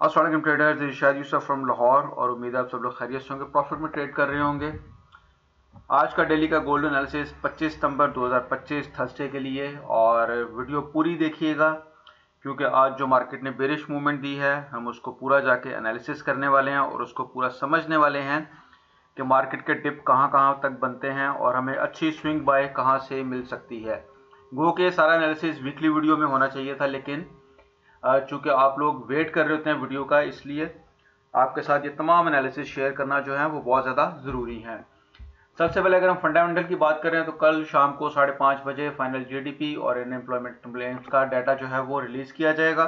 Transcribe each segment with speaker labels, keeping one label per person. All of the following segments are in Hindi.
Speaker 1: अस्सलाम वालेकुम traders, Irshad Yusuf from Lahore और उम्मीद है आप सब लोग खैरियत से होंगे, प्रॉफिट में ट्रेड कर रहे होंगे। आज का डेली का गोल्ड एनालिसिस 25 सितंबर 2025 थर्सडे के लिए, और वीडियो पूरी देखिएगा क्योंकि आज जो मार्केट ने बेरिश मूवमेंट दी है हम उसको पूरा जाके एनालिसिस करने वाले हैं और उसको पूरा समझने वाले हैं कि मार्केट के टिप कहाँ कहाँ तक बनते हैं और हमें अच्छी स्विंग बाय कहाँ से मिल सकती है। गो के सारा एनालिसिस वीकली वीडियो में होना चाहिए था, लेकिन चूँकि आप लोग वेट कर रहे होते हैं वीडियो का, इसलिए आपके साथ ये तमाम एनालिसिस शेयर करना जो है वो बहुत ज़्यादा ज़रूरी है। सबसे पहले अगर हम फंडामेंटल की बात करें तो कल शाम को 5:30 बजे फाइनल जीडीपी और अनएम्प्लॉयमेंट कंप्लेंट्स का डाटा जो है वो रिलीज़ किया जाएगा।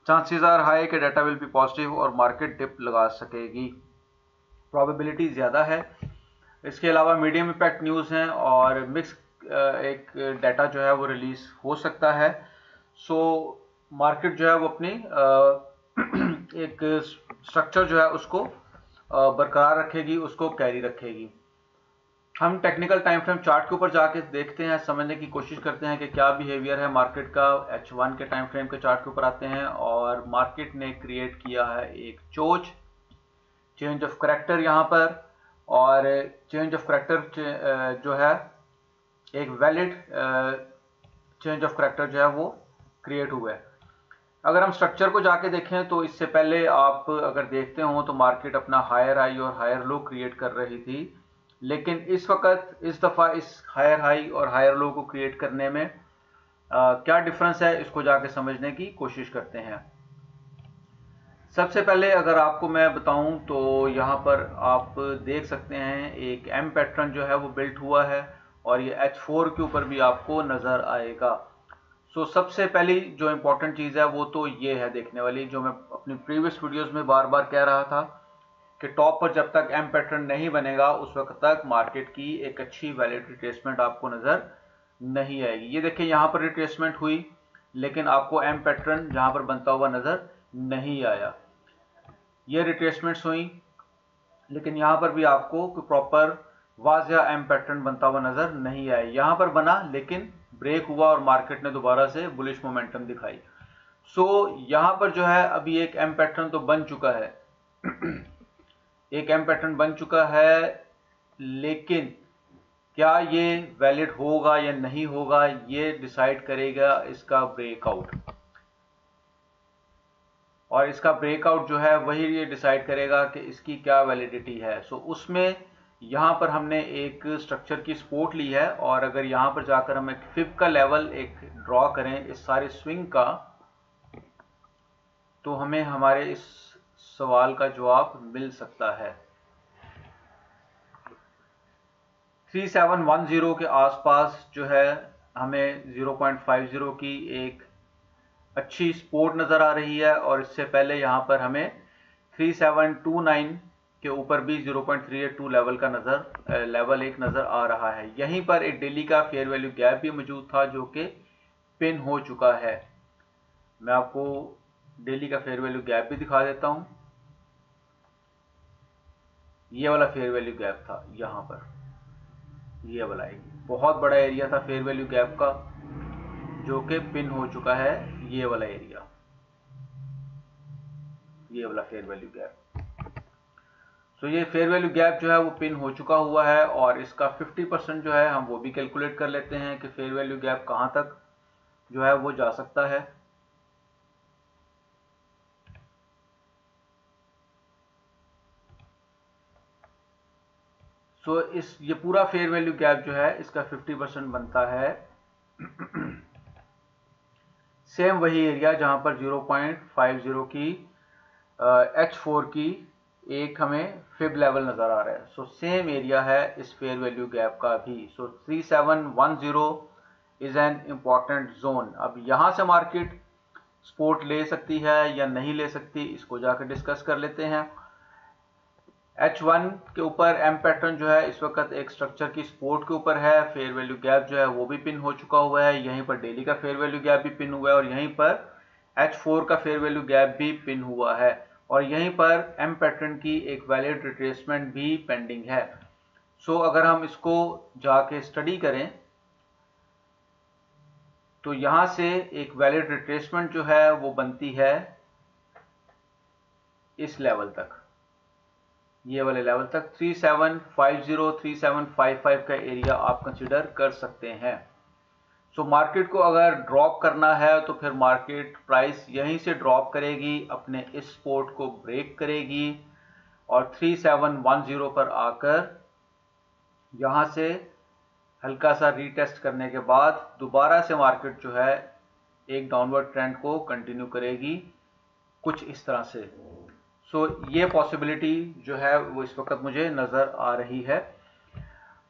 Speaker 1: चांसेस आर हाई कि डाटा विल बी पॉजिटिव और मार्केट डिप लगा सकेगी, प्रोबेबिलिटी ज़्यादा है। इसके अलावा मीडियम इम्पैक्ट न्यूज़ हैं और मिक्स एक डाटा जो है वो रिलीज़ हो सकता है। सो मार्केट जो है वो अपनी एक स्ट्रक्चर जो है उसको बरकरार रखेगी, उसको कैरी रखेगी। हम टेक्निकल टाइम फ्रेम चार्ट के ऊपर जाके देखते हैं, समझने की कोशिश करते हैं कि क्या बिहेवियर है मार्केट का। H1 के टाइम फ्रेम के चार्ट के ऊपर आते हैं और मार्केट ने क्रिएट किया है एक चेंज ऑफ करेक्टर यहाँ पर, और चेंज ऑफ करेक्टर जो है एक वैलिड चेंज ऑफ करेक्टर जो है वो क्रिएट हुआ है। अगर हम स्ट्रक्चर को जाके देखें तो इससे पहले आप अगर देखते हो तो मार्केट अपना हायर हाई और हायर लो क्रिएट कर रही थी, लेकिन इस वक्त इस दफ़ा इस हायर हाई और हायर लो को क्रिएट करने में क्या डिफरेंस है, इसको जाके समझने की कोशिश करते हैं। सबसे पहले अगर आपको मैं बताऊं तो यहाँ पर आप देख सकते हैं एक एम पैटर्न जो है वो बिल्ट हुआ है और ये H4 के ऊपर भी आपको नज़र आएगा। सो सबसे पहली जो इम्पोर्टेंट चीज़ है वो तो ये है देखने वाली, जो मैं अपनी प्रीवियस वीडियोस में बार बार कह रहा था कि टॉप पर जब तक एम पैटर्न नहीं बनेगा उस वक्त तक मार्केट की एक अच्छी वैलिड रिट्रेसमेंट आपको नज़र नहीं आएगी। ये देखिए यहाँ पर रिट्रेसमेंट हुई, लेकिन आपको एम पैटर्न जहाँ पर बनता हुआ नज़र नहीं आया। ये रिट्रेसमेंट्स हुई, लेकिन यहाँ पर भी आपको प्रॉपर वाज़िया एम पैटर्न बनता हुआ नज़र नहीं आया। यहाँ पर बना लेकिन ब्रेक हुआ और मार्केट ने दोबारा से बुलिश मोमेंटम दिखाई। सो यहाँ पर जो है अभी एक एम पैटर्न तो बन चुका है एक एम पैटर्न बन चुका है, लेकिन क्या ये वैलिड होगा या नहीं होगा ये डिसाइड करेगा इसका ब्रेकआउट, और इसका ब्रेकआउट जो है वही ये डिसाइड करेगा कि इसकी क्या वैलिडिटी है। सो उसमें यहाँ पर हमने एक स्ट्रक्चर की सपोर्ट ली है, और अगर यहाँ पर जाकर हम एक फिब का लेवल एक ड्रॉ करें इस सारे स्विंग का, तो हमें हमारे इस सवाल का जवाब मिल सकता है। 3710 के आसपास जो है हमें 0.50 की एक अच्छी सपोर्ट नज़र आ रही है, और इससे पहले यहाँ पर हमें 3729 के ऊपर भी 0.382 लेवल का लेवल एक नज़र आ रहा है। यहीं पर एक डेली का फेयर वैल्यू गैप भी मौजूद था जो कि पिन हो चुका है। मैं आपको डेली का फेयर वैल्यू गैप भी दिखा देता हूँ। ये वाला फेयर वैल्यू गैप था, यहाँ पर ये वाला एक बहुत बड़ा एरिया था फेयर वैल्यू गैप का जो कि पिन हो चुका है। ये वाला एरिया, ये वाला फेयर वैल्यू गैप। सो ये फेयर वैल्यू गैप जो है वो पिन हो चुका हुआ है, और इसका 50% जो है हम वो भी कैलकुलेट कर लेते हैं कि फेयर वैल्यू गैप कहाँ तक जो है वो जा सकता है। सो ये पूरा फेयर वैल्यू गैप जो है इसका 50% बनता है सेम वही एरिया जहां पर 0.50 की H4 की एक हमें फिब लेवल नज़र आ रहा है। सो सेम एरिया है इस फेयर वैल्यू गैप का भी। सो 3710 इज़ एन इम्पॉर्टेंट जोन। अब यहाँ से मार्केट सपोर्ट ले सकती है या नहीं ले सकती, इसको जाकर डिस्कस कर लेते हैं। H1 के ऊपर एम पैटर्न जो है इस वक्त एक स्ट्रक्चर की सपोर्ट के ऊपर है। फेयर वैल्यू गैप जो है वो भी पिन हो चुका हुआ है, यहीं पर डेली का फेयर वैल्यू गैप भी पिन हुआ है, और यहीं पर H4 का फेयर वैल्यू गैप भी पिन हुआ है, और यहीं पर एम पैटर्न की एक वैलिड रिट्रेसमेंट भी पेंडिंग है। सो अगर हम इसको जाके स्टडी करें तो यहाँ से एक वैलिड रिट्रेसमेंट जो है वो बनती है इस लेवल तक, ये वाले लेवल तक 3750 3755 का एरिया आप कंसिडर कर सकते हैं। सो मार्केट को अगर ड्रॉप करना है तो फिर मार्केट प्राइस यहीं से ड्रॉप करेगी, अपने इस सपोर्ट को ब्रेक करेगी और 3710 पर आकर यहाँ से हल्का सा रीटेस्ट करने के बाद दोबारा से मार्केट जो है एक डाउनवर्ड ट्रेंड को कंटिन्यू करेगी कुछ इस तरह से। सो ये पॉसिबिलिटी जो है वो इस वक्त मुझे नज़र आ रही है।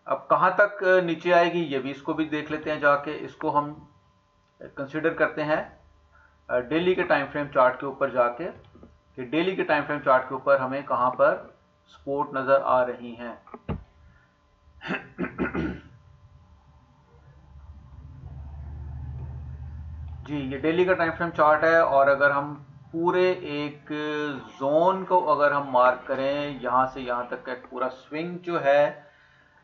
Speaker 1: अब कहाँ तक नीचे आएगी ये भी, इसको भी देख लेते हैं जाके। इसको हम कंसीडर करते हैं डेली के टाइम फ्रेम चार्ट के ऊपर जाके कि डेली के टाइम फ्रेम चार्ट के ऊपर हमें कहाँ पर सपोर्ट नज़र आ रही हैं। जी, ये डेली का टाइम फ्रेम चार्ट है और अगर हम पूरे एक जोन को अगर हम मार्क करें यहाँ से यहाँ तक का एक पूरा स्विंग जो है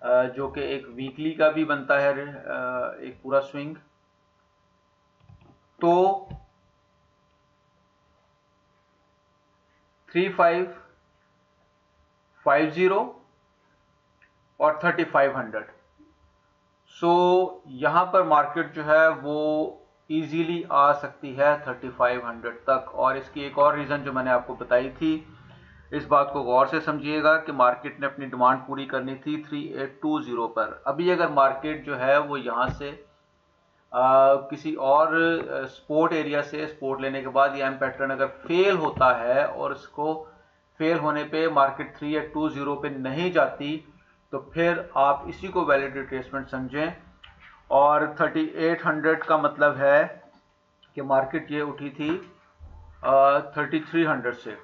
Speaker 1: जो कि एक वीकली का भी बनता है एक पूरा स्विंग, तो 3550 और 3500। सो यहाँ पर मार्केट जो है वो इजीली आ सकती है 3500 तक। और इसकी एक और रीज़न जो मैंने आपको बताई थी, इस बात को गौर से समझिएगा कि मार्केट ने अपनी डिमांड पूरी करनी थी 3820 पर। अभी अगर मार्केट जो है वो यहाँ से किसी और सपोर्ट एरिया से सपोर्ट लेने के बाद ये एम पैटर्न अगर फेल होता है और इसको फेल होने पे मार्केट 3820 पे नहीं जाती तो फिर आप इसी को वैलिड रिट्रेसमेंट समझें। और 3800 का मतलब है कि मार्केट ये उठी थी 3300 से।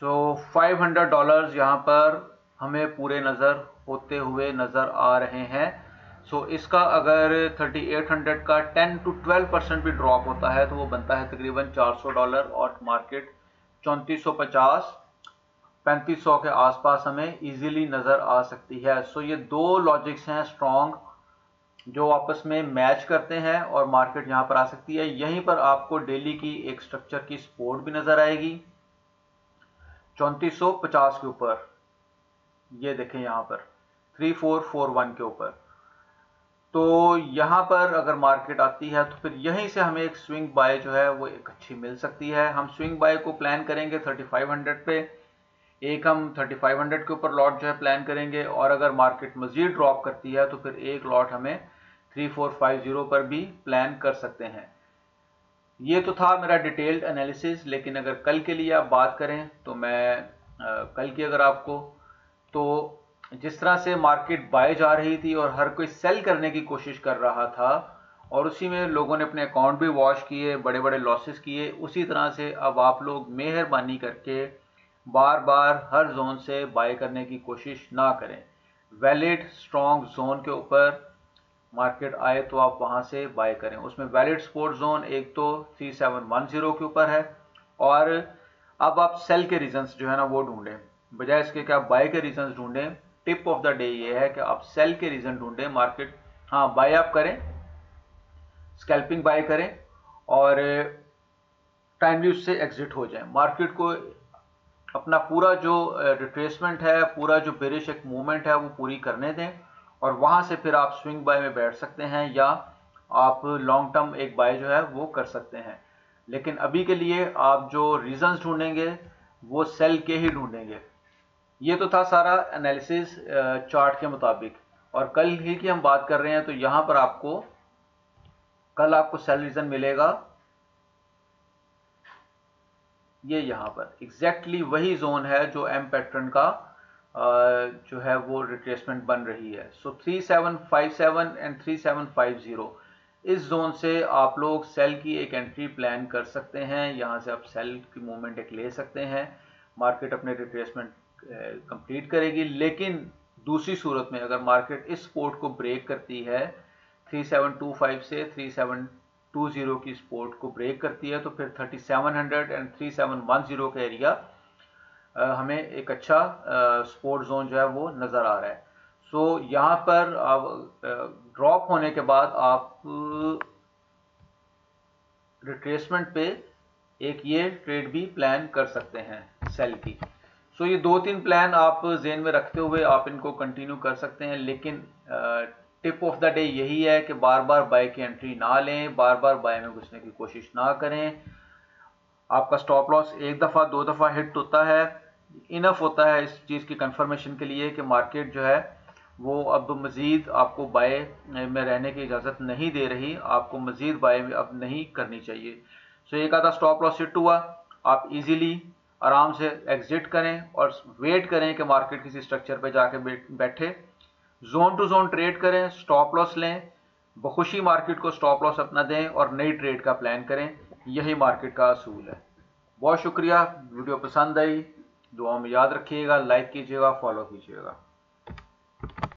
Speaker 1: सो $500 यहाँ पर हमें पूरे नज़र होते हुए नज़र आ रहे हैं। सो इसका अगर 3800 का 10 to 12% भी ड्रॉप होता है तो वो बनता है तकरीबन $400 और मार्केट 3450 3500 के आसपास हमें इजीली नज़र आ सकती है। सो ये दो लॉजिक्स हैं स्ट्रॉन्ग जो आपस में मैच करते हैं और मार्केट यहाँ पर आ सकती है। यहीं पर आपको डेली की एक स्ट्रक्चर की सपोर्ट भी नज़र आएगी 3450 के ऊपर, ये देखें यहाँ पर 3441 के ऊपर। तो यहाँ पर अगर मार्केट आती है तो फिर यहीं से हमें एक स्विंग बाय जो है वो एक अच्छी मिल सकती है। हम स्विंग बाय को प्लान करेंगे 3500 पे, एक हम 3500 के ऊपर लॉट जो है प्लान करेंगे और अगर मार्केट मजीद ड्रॉप करती है तो फिर एक लॉट हमें 3450 पर भी प्लान कर सकते हैं। ये तो था मेरा डिटेल्ड एनालिसिस। लेकिन अगर कल के लिए आप बात करें तो मैं कल की अगर आपको, तो जिस तरह से मार्केट बाय जा रही थी और हर कोई सेल करने की कोशिश कर रहा था और उसी में लोगों ने अपने अकाउंट भी वॉश किए, बड़े बड़े लॉसेस किए, उसी तरह से अब आप लोग मेहरबानी करके बार बार हर जोन से बाय करने की कोशिश ना करें। वैलिड स्ट्रॉन्ग जोन के ऊपर मार्केट आए तो आप वहां से बाय करें। उसमें वैलिड सपोर्ट जोन एक तो 3710 के ऊपर है और अब आप सेल के रीजंस जो है ना वो ढूंढें, बजाय इसके कि आप बाय के रीजंस ढूंढें। टिप ऑफ द डे ये है कि आप सेल के रीजन ढूंढें। मार्केट हाँ बाय आप करें, स्कैल्पिंग बाय करें और टाइमली उससे एग्जिट हो जाएं। मार्केट को अपना पूरा जो रिट्रेसमेंट है, पूरा जो बेरिश एक मूवमेंट है वो पूरी करने दें और वहां से फिर आप स्विंग बाय में बैठ सकते हैं या आप लॉन्ग टर्म एक बाय जो है वो कर सकते हैं। लेकिन अभी के लिए आप जो रीजंस ढूंढेंगे वो सेल के ही ढूंढेंगे। ये तो था सारा एनालिसिस चार्ट के मुताबिक। और कल ही की हम बात कर रहे हैं तो यहां पर आपको कल आपको सेल रीजन मिलेगा ये यहाँ पर एग्जैक्टली वही जोन है जो एम पैटर्न का जो है वो रिट्रेसमेंट बन रही है। सो 3757 एंड 3750 इस जोन से आप लोग सेल की एक एंट्री प्लान कर सकते हैं। यहाँ से आप सेल की मूवमेंट एक ले सकते हैं। मार्केट अपने रिट्रेसमेंट कंप्लीट करेगी, लेकिन दूसरी सूरत में अगर मार्केट इस सपोर्ट को ब्रेक करती है 3725 से 3720 की सपोर्ट को ब्रेक करती है तो फिर 3700 एंड 3710 का एरिया हमें एक अच्छा सपोर्ट जोन जो है वो नज़र आ रहा है। सो यहाँ पर ड्रॉप होने के बाद आप रिट्रेसमेंट पे एक ये ट्रेड भी प्लान कर सकते हैं। सेल की। सो ये 2-3 प्लान आप जेन में रखते हुए आप इनको कंटिन्यू कर सकते हैं, लेकिन टिप ऑफ द डे यही है कि बार बार बाय की एंट्री ना लें, बार बार बाय में घुसने की कोशिश ना करें। आपका स्टॉप लॉस एक दफ़ा 2 दफ़ा हिट होता है, इनफ होता है इस चीज़ की कंफर्मेशन के लिए कि मार्केट जो है वो अब मज़ीद आपको बाय में रहने की इजाज़त नहीं दे रही, आपको मज़ीद बाय अब नहीं करनी चाहिए। सो एक आधा स्टॉप लॉस हिट हुआ, आप इजीली आराम से एग्जिट करें और वेट करें कि मार्केट किसी स्ट्रक्चर पे जाके बैठे। जोन टू जोन ट्रेड करें, स्टॉप लॉस लें, बखुशी मार्केट को स्टॉप लॉस अपना दें और नई ट्रेड का प्लान करें। यही मार्केट का असूल है। बहुत शुक्रिया, वीडियो पसंद आई, दुआ में याद रखिएगा, लाइक कीजिएगा, फॉलो कीजिएगा।